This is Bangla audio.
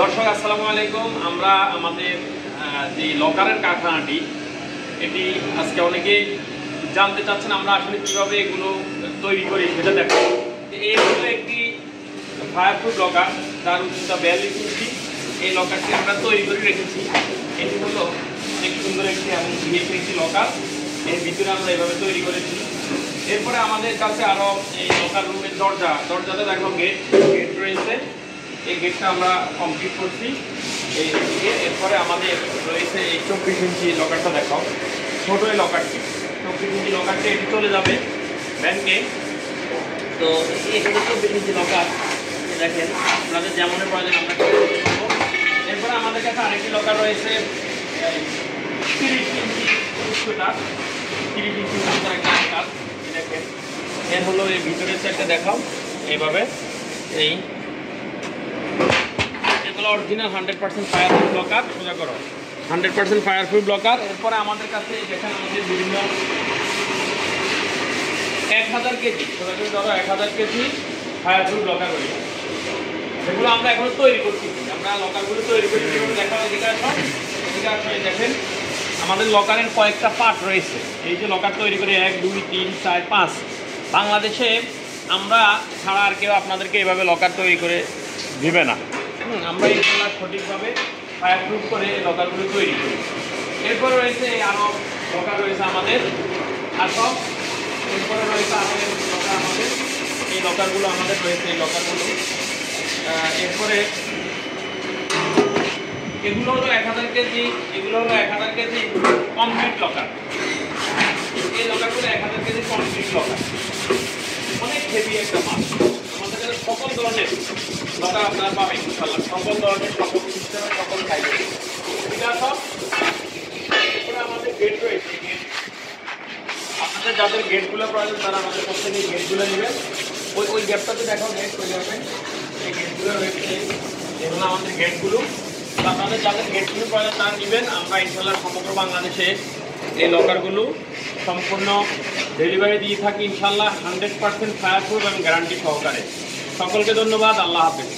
দর্শক আসসালামু আলাইকুম। আমরা আমাদের যে লকারের কারখানাটি এটি আজকে অনেকেই জানতে চাচ্ছেন আমরা আসলে কীভাবে এগুলো তৈরি করি সেটা দেখো। এই হলো একটি ফায়ারপ্রুফ লকার, যার উচ্চতা 42 ইঞ্চি। এই লকারটি আমরা তৈরি করে রেখেছি। এটি হলো অনেক সুন্দর একটি এবং একটি লকার, এর ভিতরে আমরা এভাবে তৈরি করেছি। এরপরে আমাদের কাছে আরও এই লকার রুমের দরজাতে দেখো গেট রয়েছে। এই গেটটা আমরা কমপ্লিট করছি। এরপরে আমাদের রয়েছে এই 24 ইঞ্চি লকারটা দেখাও, ছোটো এই লকারটি 24 ইঞ্চি লকারটি এটি চলে যাবে ব্যাংকে। তো এই হলো 24 ইঞ্চি লকার, দেখেন আপনাদের যেমনের প্রয়োজন আমরা করবো। এরপরে আমাদের কাছে আরেকটি লকার রয়েছে 30 ইঞ্চি উচ্চতা, 30 ইঞ্চি উচ্চতার একটা লকার। দেখেন এর হলো এই ভিতরের সাইডটা দেখাও এইভাবে। এই এগুলো অরিজিনাল 100% ফায়ারপ্রুফ লকার, সোজা করো 100% ফায়ারপ্রুফ লকার। এরপরে আমাদের কাছে যেখানে আমাদের বিভিন্ন 1000 কেজি, সোজা করে ধরো 1000 কেজি ফায়ারপ্রুফ লকার রয়েছে, সেগুলো আমরা এখন তৈরি করছি। আমরা লকারগুলো তৈরি করি কীভাবে দেখাও। এদিকে আসো, দেখেন আমাদের লকারের কয়েকটা পার্ট রয়েছে। এই যে লকার তৈরি করে 1 2 3 4 5, বাংলাদেশে আমরা ছাড়া আর কেউ আপনাদেরকে এভাবে লকার তৈরি করে দিবে না। আমরা এইগুলো সঠিকভাবে ফায়ারপ্রুফ করে এই লকারগুলো তৈরি করি। এরপরে রয়েছে আরও লকার রয়েছে আমাদের, এরপরে রয়েছে আমাদের লকার, এই লকারগুলো আমাদের রয়েছে। এই লকারগুলো এরপরে এগুলো হলো 1000 কেজি, এগুলো হলো 1000 কেজি কমপ্লিট লকার। এই লকারগুলো 1000 কেজি কমপ্লিট লকার, অনেক হেভি একটা মাল। আমাদের কাছে সকল ধরনের লকার আপনারা পাবেন ইনশাআল্লাহ, সকল ধরনের, সকল সিস্টেমের, সকল সাইজের। ঠিক আছে, এরপরে আমাদের গেট রয়েছে। আপনাদের যাদের গেটগুলো প্রয়োজন তারা আমাদের কাছ থেকে গেটগুলো নেবেন। ওই গ্যাপটাতে দেখাও গেট, ওই গ্যাপে এই গেটগুলো রয়েছে। এগুলো আমাদের গেটগুলো। আপনাদের যাদের গেটগুলো প্রয়োজন তারা নেবেন। আমরা ইনশাআল্লাহ সমগ্র বাংলাদেশে এই লকারগুলো সম্পূর্ণ ডেলিভারি দিয়ে থাকি ইনশাআল্লাহ, 100% ফায়ারপ্রুফ এবং গ্যারান্টি সহকারে। সকলকে ধন্যবাদ। আল্লাহ হাফেজ।